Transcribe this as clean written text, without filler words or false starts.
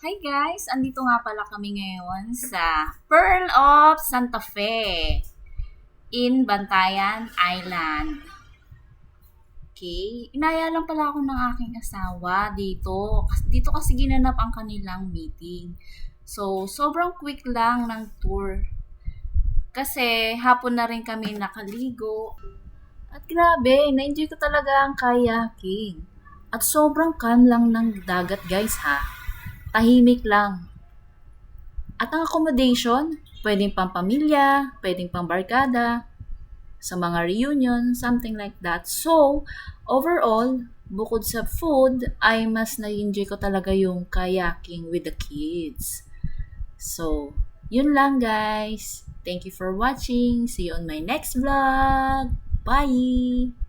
Hi guys! Andito nga pala kami ngayon sa Pearl of Santa Fe in Bantayan Island. Okay? Inaya lang pala ako ng aking asawa dito. Dito kasi ginanap ang kanilang meeting. So, sobrang quick lang ng tour. Kasi hapon na rin kami nakaligo. At grabe, na-enjoy ko talaga ang kayaking. At sobrang calm lang ng dagat guys ha. Tahimik lang. At ang accommodation, pwedeng pang pamilya, pwedeng pang barkada, sa mga reunion, something like that. So, overall, bukod sa food, ay mas na-enjoy ko talaga yung kayaking with the kids. So, yun lang guys. Thank you for watching. See you on my next vlog. Bye!